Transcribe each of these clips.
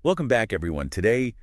Welcome back, everyone. Today,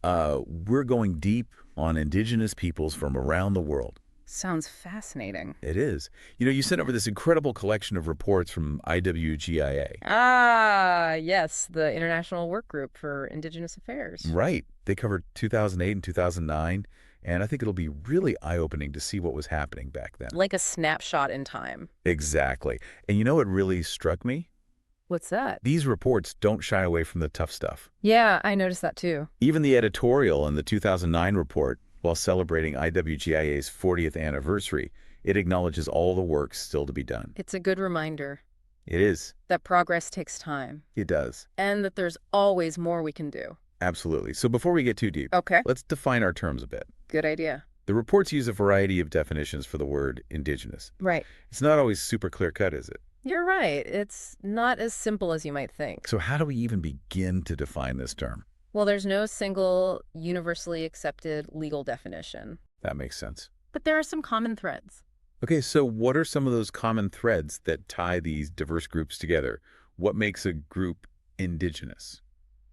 we're going deep on indigenous peoples from around the world. Sounds fascinating. It is. You sent over this incredible collection of reports from IWGIA. Ah, yes, the International Work Group for Indigenous Affairs. Right. They covered 2008 and 2009, and I think it'll be really eye-opening to see what was happening back then. Like a snapshot in time. Exactly. And you know what really struck me? What's that? These reports don't shy away from the tough stuff. Yeah, I noticed that too. Even the editorial in the 2009 report, while celebrating IWGIA's 40th anniversary, it acknowledges all the work still to be done. It's a good reminder It is. that progress takes time It does. and that there's always more we can do. Absolutely. So before we get too deep, Okay, let's define our terms a bit. good idea. The reports use a variety of definitions for the word indigenous. Right. It's not always super clear-cut, is it? You're right. It's not as simple as you might think. So how do we even begin to define this term? Well, there's no single universally accepted legal definition, That makes sense. but there are some common threads. Okay, so what are some of those common threads that tie these diverse groups together? What makes a group indigenous?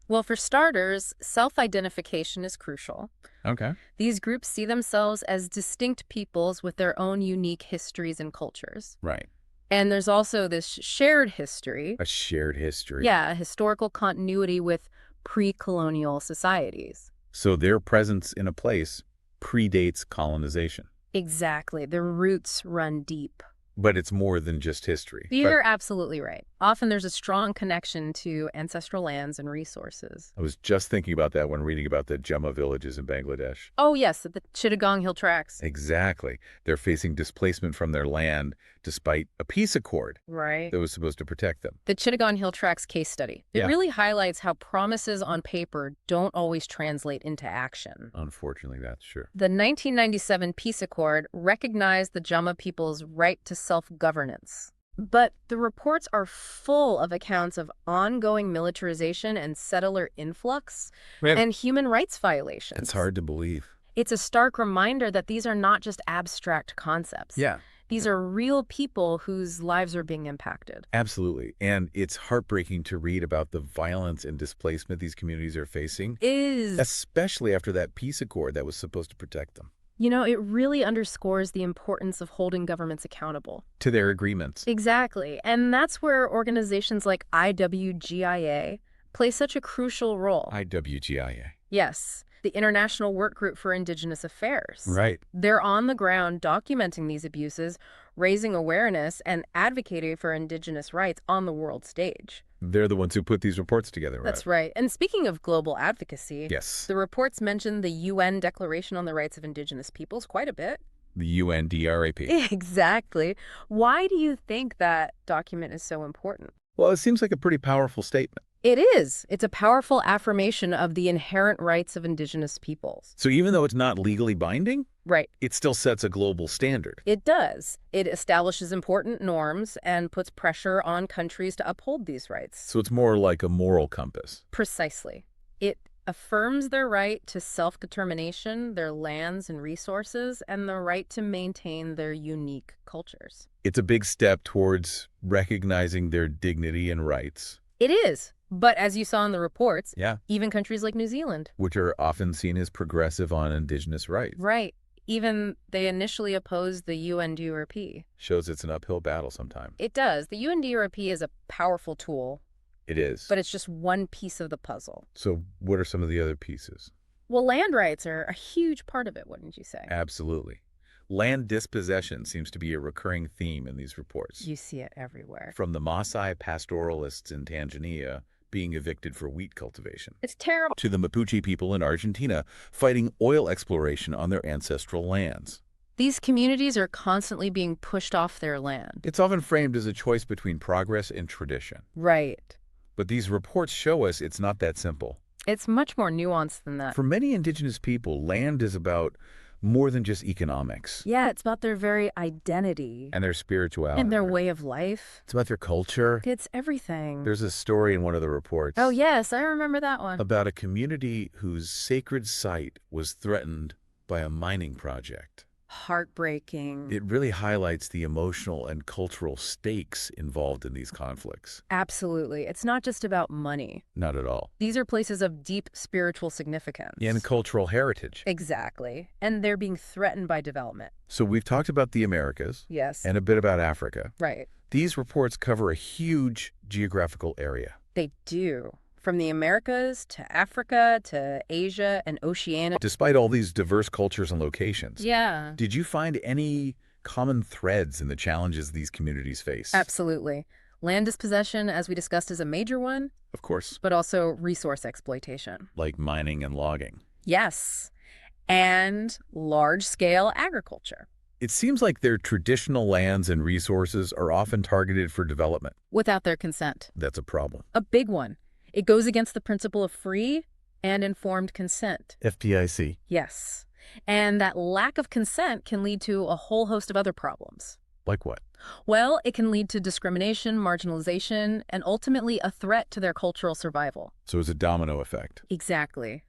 Well, for starters, self-identification is crucial. Okay. These groups see themselves as distinct peoples with their own unique histories and cultures. Right. And there's also this shared history. A shared history. Yeah, a historical continuity with pre-colonial societies. So their presence in a place predates colonization. Exactly. Their roots run deep. But it's more than just history. You're absolutely right. Often there's a strong connection to ancestral lands and resources. I was just thinking about that when reading about the Jumma villages in Bangladesh. Oh, yes, at the Chittagong Hill Tracks. Exactly. They're facing displacement from their land despite a peace accord Right. that was supposed to protect them. The Chittagong Hill Tracks case study. It Yeah. really highlights how promises on paper don't always translate into action. Unfortunately, that's true. The 1997 Peace Accord recognized the Jama people's right to self-governance. But the reports are full of accounts of ongoing militarization and settler influx and human rights violations. It's hard to believe. It's a stark reminder that these are not just abstract concepts. Yeah. These are real people whose lives are being impacted. Absolutely. And it's heartbreaking to read about the violence and displacement these communities are facing, Is especially after that peace accord that was supposed to protect them. it really underscores the importance of holding governments accountable. To their agreements. Exactly. And that's where organizations like IWGIA play such a crucial role. IWGIA. Yes, the International Work Group for Indigenous Affairs. Right. They're on the ground documenting these abuses, raising awareness, and advocating for Indigenous rights on the world stage. They're the ones who put these reports together, right? That's right. And speaking of global advocacy, Yes. the reports mention the UN Declaration on the Rights of Indigenous Peoples quite a bit. The UNDRAP. Exactly. Why do you think that document is so important? Well, it seems like a pretty powerful statement. It is. It's a powerful affirmation of the inherent rights of Indigenous peoples. So even though it's not legally binding, Right. it still sets a global standard. It does. It establishes important norms and puts pressure on countries to uphold these rights. So it's more like a moral compass. Precisely. It affirms their right to self-determination, their lands and resources, and the right to maintain their unique cultures. It's a big step towards recognizing their dignity and rights. It is. But as you saw in the reports, Yeah. even countries like New Zealand. Which are often seen as progressive on indigenous rights. Right. Even they initially opposed the UNDRP. Shows it's an uphill battle sometimes. It does. The UNDRP is a powerful tool, It is. but it's just one piece of the puzzle. So what are some of the other pieces? Well, land rights are a huge part of it, wouldn't you say? Absolutely. Land dispossession seems to be a recurring theme in these reports. You see it everywhere. From the Maasai pastoralists in Tanzania being evicted for wheat cultivation, It's terrible. to the Mapuche people in Argentina fighting oil exploration on their ancestral lands. These communities are constantly being pushed off their land. It's often framed as a choice between progress and tradition. Right. But these reports show us it's not that simple. It's much more nuanced than that. For many indigenous people, land is about more than just economics Yeah, it's about their very identity and their spirituality. and their way of life. It's about their culture. It's everything. There's a story in one of the reports Oh, yes, I remember that one. about a community whose sacred site was threatened by a mining project. Heartbreaking. It really highlights the emotional and cultural stakes involved in these conflicts. Absolutely. It's not just about money. Not at all. These are places of deep spiritual significance. And cultural heritage. Exactly. And they're being threatened by development. So we've talked about the Americas. Yes. And a bit about Africa. Right. These reports cover a huge geographical area. They do. From the Americas to Africa to Asia and Oceania. Despite all these diverse cultures and locations. Yeah. Did you find any common threads in the challenges these communities face? Absolutely. Land dispossession, as we discussed, is a major one. Of course. But also resource exploitation. Like mining and logging. Yes. And large-scale agriculture. It seems like their traditional lands and resources are often targeted for development. Without their consent. That's a problem. A big one. It goes against the principle of free and informed consent. FDIC. Yes. And that lack of consent can lead to a whole host of other problems. Like what? Well, it can lead to discrimination, marginalization, and ultimately a threat to their cultural survival. So it's a domino effect. Exactly.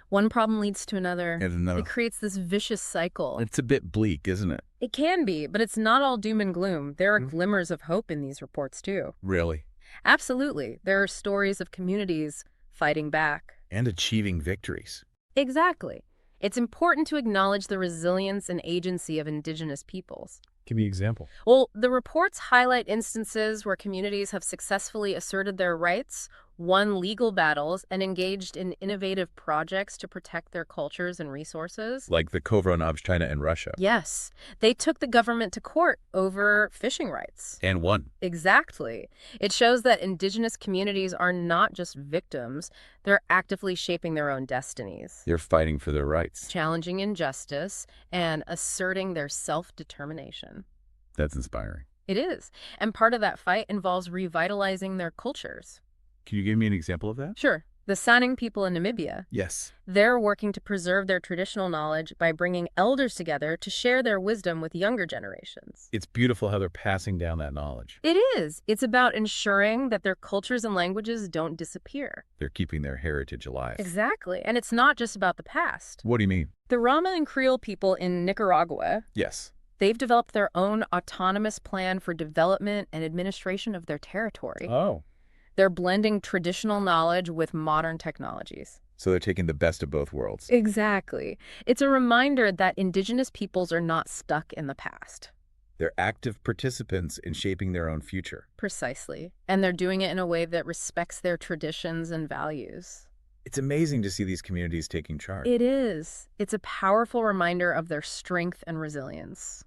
One problem leads to another. And another. It creates this vicious cycle. It's a bit bleak, isn't it? It can be, but it's not all doom and gloom. There are glimmers of hope in these reports, too. Really? Absolutely. There are stories of communities fighting back. And achieving victories. Exactly. It's important to acknowledge the resilience and agency of Indigenous peoples. Give me an example. Well, the reports highlight instances where communities have successfully asserted their rights, won legal battles, and engaged in innovative projects to protect their cultures and resources. Like the Kovron of China and Russia. Yes. They took the government to court over fishing rights. And won. Exactly. It shows that Indigenous communities are not just victims, they're actively shaping their own destinies. They're fighting for their rights. Challenging injustice and asserting their self-determination. That's inspiring. It is. And part of that fight involves revitalizing their cultures. Can you give me an example of that? Sure. The Sanang people in Namibia, Yes. they're working to preserve their traditional knowledge by bringing elders together to share their wisdom with younger generations. It's beautiful how they're passing down that knowledge. It is. It's about ensuring that their cultures and languages don't disappear. They're keeping their heritage alive. Exactly. And it's not just about the past. What do you mean? The Rama and Creole people in Nicaragua, Yes. they've developed their own autonomous plan for development and administration of their territory. Oh. They're blending traditional knowledge with modern technologies. So they're taking the best of both worlds. Exactly. It's a reminder that Indigenous peoples are not stuck in the past. They're active participants in shaping their own future. Precisely. And they're doing it in a way that respects their traditions and values. It's amazing to see these communities taking charge. It is. It's a powerful reminder of their strength and resilience.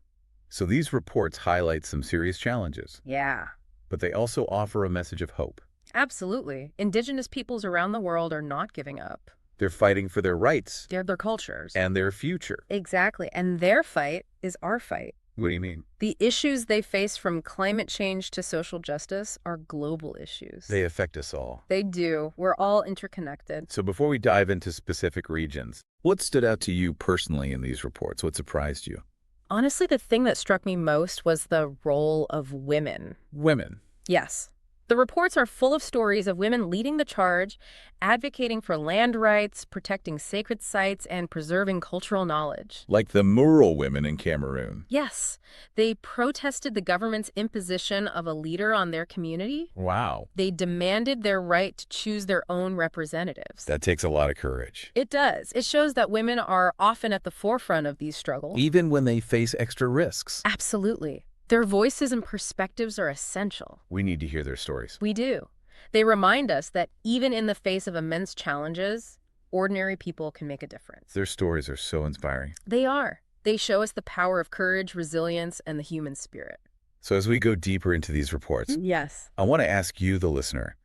So these reports highlight some serious challenges, Yeah. but they also offer a message of hope. Absolutely. Indigenous peoples around the world are not giving up. They're fighting for their rights They're their cultures. and their future. Exactly. And their fight is our fight. What do you mean? The issues they face, from climate change to social justice, are global issues. They affect us all. They do. We're all interconnected. So before we dive into specific regions, what stood out to you personally in these reports? What surprised you? Honestly, the thing that struck me most was the role of women. Women. Yes. The reports are full of stories of women leading the charge, advocating for land rights, protecting sacred sites, and preserving cultural knowledge. Like the Mural women in Cameroon. Yes, they protested the government's imposition of a leader on their community. Wow. They demanded their right to choose their own representatives. That takes a lot of courage. It does. It shows that women are often at the forefront of these struggles. Even when they face extra risks. Absolutely. Their voices and perspectives are essential. We need to hear their stories. We do. They remind us that even in the face of immense challenges, ordinary people can make a difference. Their stories are so inspiring. They are. They show us the power of courage, resilience, and the human spirit. So as we go deeper into these reports, Yes. I want to ask you, the listener,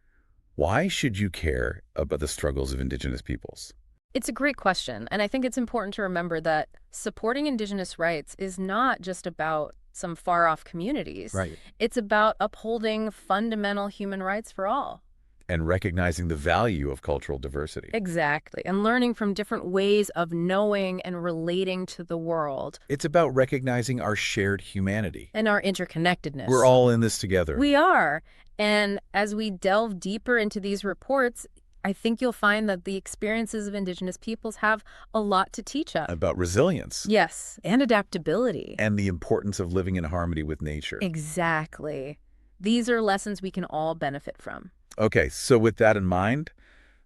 why should you care about the struggles of Indigenous peoples? It's a great question, and I think it's important to remember that supporting Indigenous rights is not just about some far-off communities. Right. It's about upholding fundamental human rights for all. And recognizing the value of cultural diversity. Exactly, and learning from different ways of knowing and relating to the world. It's about recognizing our shared humanity. And our interconnectedness. We're all in this together. We are. And as we delve deeper into these reports, I think you'll find that the experiences of Indigenous peoples have a lot to teach us. About resilience. Yes, and adaptability. And the importance of living in harmony with nature. Exactly. These are lessons we can all benefit from. Okay, so with that in mind,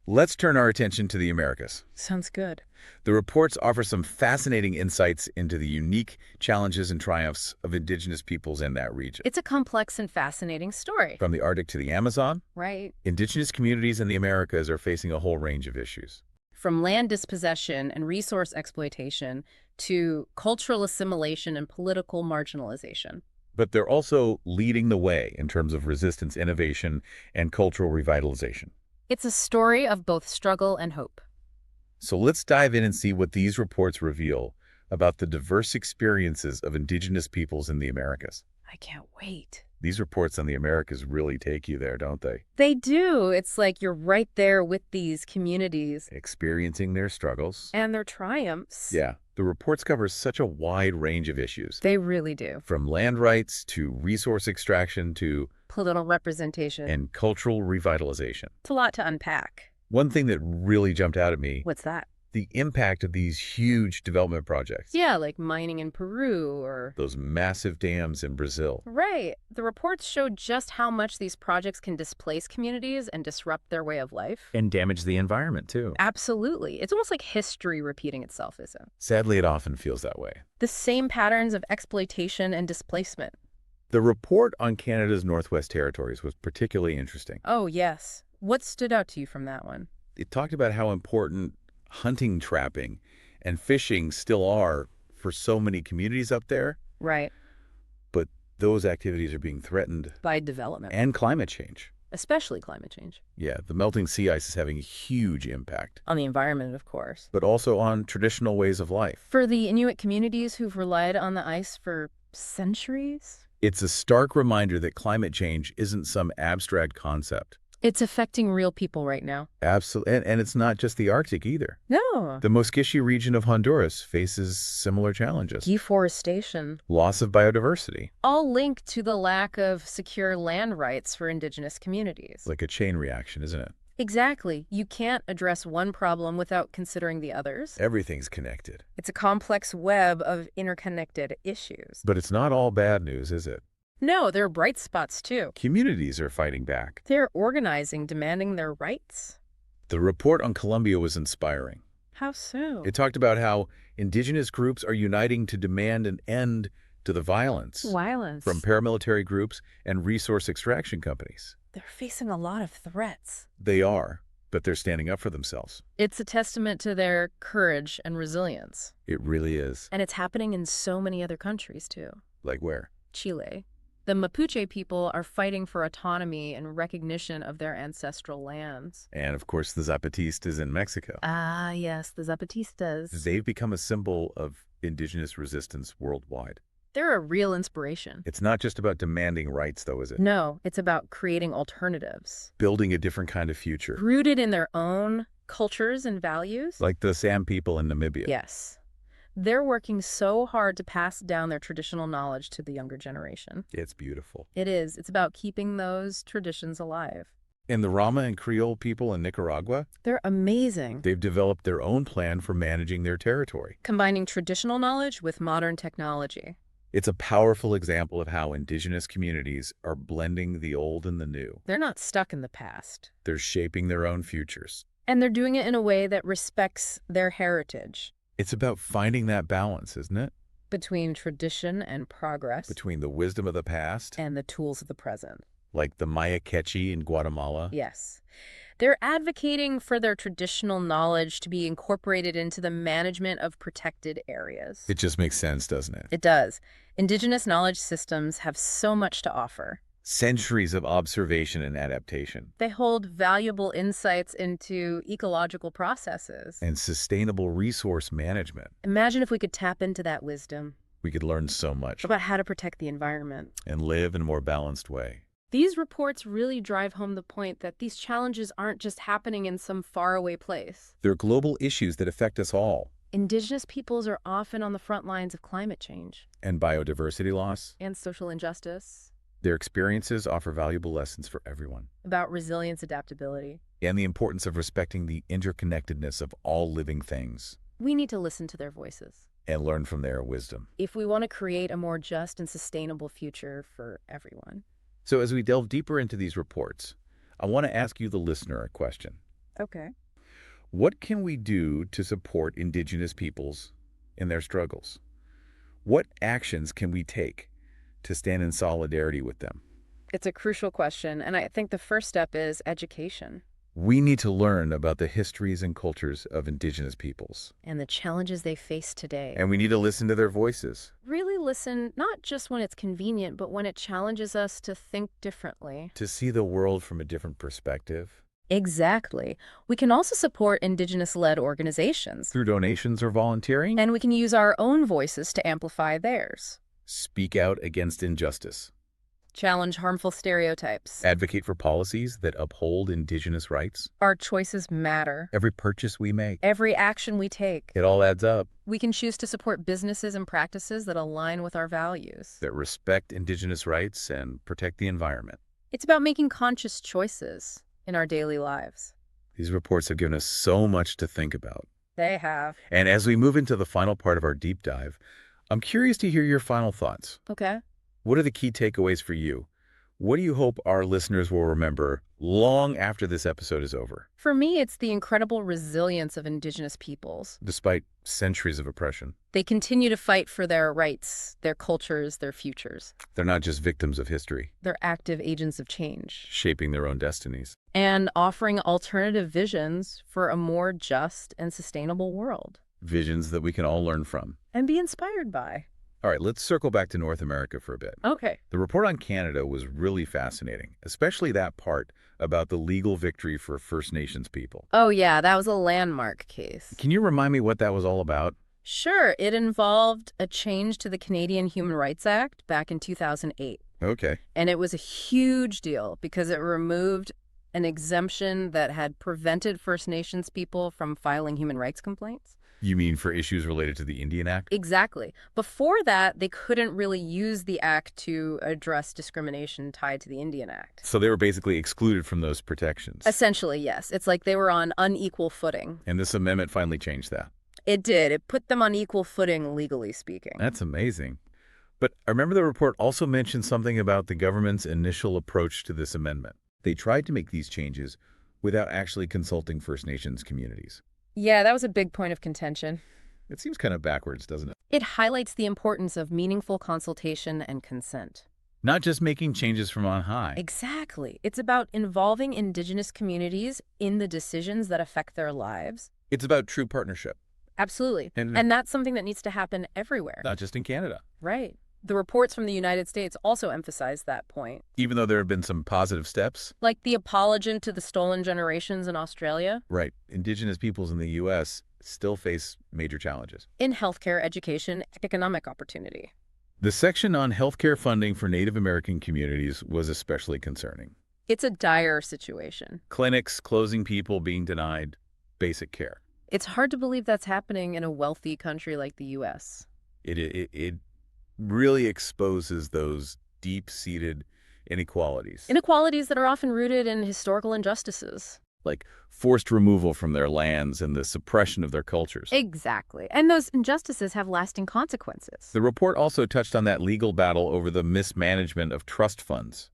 let's turn our attention to the Americas. Sounds good. The reports offer some fascinating insights into the unique challenges and triumphs of indigenous peoples in that region. It's a complex and fascinating story. From the Arctic to the Amazon, Right. indigenous communities in the Americas are facing a whole range of issues. From land dispossession and resource exploitation to cultural assimilation and political marginalization. But they're also leading the way in terms of resistance, innovation, and cultural revitalization. It's a story of both struggle and hope. So let's dive in and see what these reports reveal about the diverse experiences of indigenous peoples in the Americas. I can't wait. These reports on the Americas really take you there, don't they? They do. It's like you're right there with these communities. Experiencing their struggles. And their triumphs. Yeah, the reports cover such a wide range of issues. They really do. From land rights to resource extraction to Political representation. and cultural revitalization. It's a lot to unpack. One thing that really jumped out at me, What's that? the impact of these huge development projects. Yeah, like mining in Peru or... Those massive dams in Brazil. Right. The reports showed just how much these projects can displace communities and disrupt their way of life. And damage the environment, too. Absolutely. It's almost like history repeating itself, isn't it? Sadly, it often feels that way. The same patterns of exploitation and displacement. The report on Canada's Northwest Territories was particularly interesting. Oh, yes. What stood out to you from that one? It talked about how important hunting, trapping, and fishing still are for so many communities up there. Right. But those activities are being threatened. By development. And climate change. Especially climate change. Yeah, the melting sea ice is having a huge impact. On the environment, of course. But also on traditional ways of life. For the Inuit communities who've relied on the ice for centuries? It's a stark reminder that climate change isn't some abstract concept. It's affecting real people right now. Absolutely. And it's not just the Arctic either. No. The Muskegon region of Honduras faces similar challenges. Deforestation. Loss of biodiversity. All linked to the lack of secure land rights for Indigenous communities. Like a chain reaction, isn't it? Exactly. You can't address one problem without considering the others. Everything's connected. It's a complex web of interconnected issues. But it's not all bad news, is it? No, there are bright spots, too. Communities are fighting back. They're organizing, demanding their rights. The report on Colombia was inspiring. How so? It talked about how indigenous groups are uniting to demand an end to the violence. Violence. From paramilitary groups and resource extraction companies. They're facing a lot of threats. They are, but they're standing up for themselves. It's a testament to their courage and resilience. It really is. And it's happening in so many other countries, too. Like where? Chile. The Mapuche people are fighting for autonomy and recognition of their ancestral lands. And, of course, the Zapatistas in Mexico. Ah, yes, the Zapatistas. They've become a symbol of indigenous resistance worldwide. They're a real inspiration. It's not just about demanding rights, though, is it? No, it's about creating alternatives. Building a different kind of future. Rooted in their own cultures and values. Like the San people in Namibia. Yes. They're working so hard to pass down their traditional knowledge to the younger generation. It's beautiful. It is. It's about keeping those traditions alive. And the Rama and Creole people in Nicaragua? They're amazing. They've developed their own plan for managing their territory. Combining traditional knowledge with modern technology. It's a powerful example of how indigenous communities are blending the old and the new. They're not stuck in the past. They're shaping their own futures. And they're doing it in a way that respects their heritage. It's about finding that balance, isn't it? Between tradition and progress. Between the wisdom of the past. And the tools of the present. Like the Maya Quechua in Guatemala. Yes. They're advocating for their traditional knowledge to be incorporated into the management of protected areas. It just makes sense, doesn't it? It does. Indigenous knowledge systems have so much to offer. Centuries of observation and adaptation. They hold valuable insights into ecological processes. And sustainable resource management. Imagine if we could tap into that wisdom. We could learn so much. About how to protect the environment. And live in a more balanced way. These reports really drive home the point that these challenges aren't just happening in some faraway place. They're global issues that affect us all. Indigenous peoples are often on the front lines of climate change. And biodiversity loss. And social injustice. Their experiences offer valuable lessons for everyone, about resilience, adaptability. and the importance of respecting the interconnectedness of all living things We need to listen to their voices and learn from their wisdom. if we want to create a more just and sustainable future for everyone. So as we delve deeper into these reports, I want to ask you, the listener, a question. Okay. What can we do to support Indigenous peoples in their struggles? What actions can we take to stand in solidarity with them? It's a crucial question, and I think the first step is education We need to learn about the histories and cultures of Indigenous peoples, and the challenges they face today. and we need to listen to their voices. Really listen, not just when it's convenient, but when it challenges us to think differently. To see the world from a different perspective, Exactly. We can also support Indigenous-led organizations, through donations or volunteering, and we can use our own voices to amplify theirs. speak out against injustice, Challenge harmful stereotypes. advocate for policies that uphold Indigenous rights. Our choices matter. Every purchase we make, Every action we take. it all adds up. We can choose to support businesses and practices that align with our values. That respect Indigenous rights and protect the environment. It's about making conscious choices in our daily lives. These reports have given us so much to think about. They have. And as we move into the final part of our deep dive, I'm curious to hear your final thoughts. Okay. What are the key takeaways for you? What do you hope our listeners will remember long after this episode is over, For me, it's the incredible resilience of Indigenous peoples. despite centuries of oppression? They continue to fight for their rights, their cultures, their futures. They're not just victims of history, They're active agents of change shaping their own destinies. and offering alternative visions for a more just and sustainable world Visions that we can all learn from. and be inspired by. All right, let's circle back to North America for a bit. Okay. The report on Canada was really fascinating, especially that part about the legal victory for First Nations people. Oh, yeah, that was a landmark case. Can you remind me what that was all about? Sure, it involved a change to the Canadian Human Rights Act back in 2008. Okay. And it was a huge deal because it removed an exemption that had prevented First Nations people from filing human rights complaints. You mean for issues related to the Indian Act? Exactly. Before that, they couldn't really use the act to address discrimination tied to the Indian Act. So they were basically excluded from those protections. Essentially, yes. It's like they were on unequal footing. And this amendment finally changed that. It did. It put them on equal footing, legally speaking. That's amazing. But I remember the report also mentioned something about the government's initial approach to this amendment. They tried to make these changes without actually consulting First Nations communities. Yeah, that was a big point of contention. It seems kind of backwards, doesn't it? It highlights the importance of meaningful consultation and consent. Not just making changes from on high. Exactly. It's about involving Indigenous communities in the decisions that affect their lives. It's about true partnership. Absolutely. And And that's something that needs to happen everywhere. not just in Canada. Right. The reports from the United States also emphasize that point. Even though there have been some positive steps. Like the apology to the stolen generations in Australia. Right. Indigenous peoples in the U.S. still face major challenges. In healthcare, education, economic opportunity. The section on healthcare funding for Native American communities was especially concerning. It's a dire situation. Clinics closing, people being denied basic care. It's hard to believe that's happening in a wealthy country like the U.S. It really exposes those deep-seated inequalities. Inequalities that are often rooted in historical injustices. Like forced removal from their lands and the suppression of their cultures. Exactly. And those injustices have lasting consequences. The report also touched on that legal battle over the mismanagement of trust funds.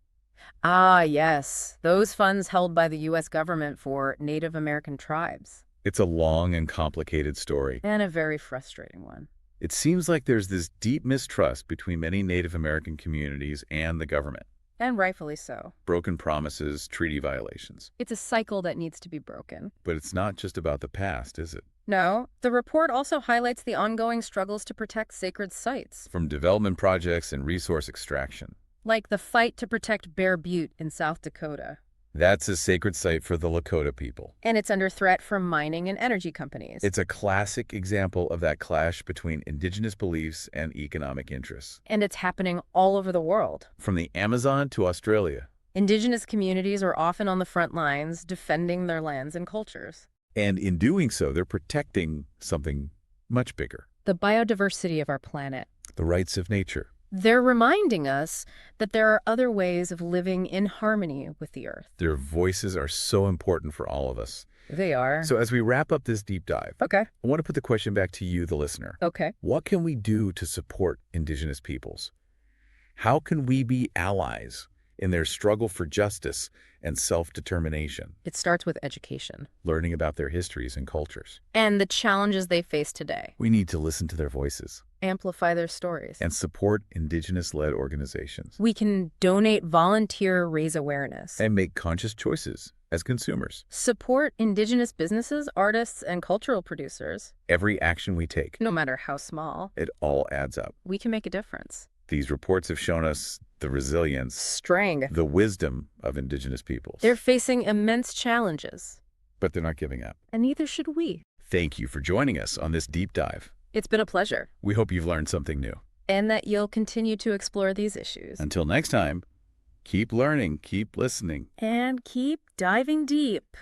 Ah, yes. Those funds held by the U.S. government for Native American tribes. It's a long and complicated story. And a very frustrating one. It seems like there's this deep mistrust between many Native American communities and the government. And rightfully so. Broken promises, treaty violations. It's a cycle that needs to be broken. But it's not just about the past, is it? No, the report also highlights the ongoing struggles to protect sacred sites. From development projects and resource extraction. Like the fight to protect Bear Butte in South Dakota. That's a sacred site for the Lakota people. And it's under threat from mining and energy companies. It's a classic example of that clash between indigenous beliefs and economic interests. And it's happening all over the world. From the Amazon to Australia. Indigenous communities are often on the front lines defending their lands and cultures. And in doing so, they're protecting something much bigger. The biodiversity of our planet. The rights of nature. They're reminding us that there are other ways of living in harmony with the Earth. Their voices are so important for all of us. They are. So as we wrap up this deep dive, Okay. I want to put the question back to you, the listener. Okay. What can we do to support Indigenous peoples? How can we be allies in their struggle for justice and self-determination? It starts with education. Learning about their histories and cultures. And the challenges they face today. We need to listen to their voices. Amplify their stories. And support Indigenous-led organizations. We can donate, volunteer, raise awareness. And make conscious choices as consumers. Support Indigenous businesses, artists, and cultural producers. Every action we take, No matter how small, it all adds up. we can make a difference. These reports have shown us the resilience, Strength. the wisdom of Indigenous peoples. They're facing immense challenges, But they're not giving up. and neither should we. Thank you for joining us on this deep dive. It's been a pleasure. We hope you've learned something new. And that you'll continue to explore these issues. Until next time, keep learning, keep listening. And keep diving deep.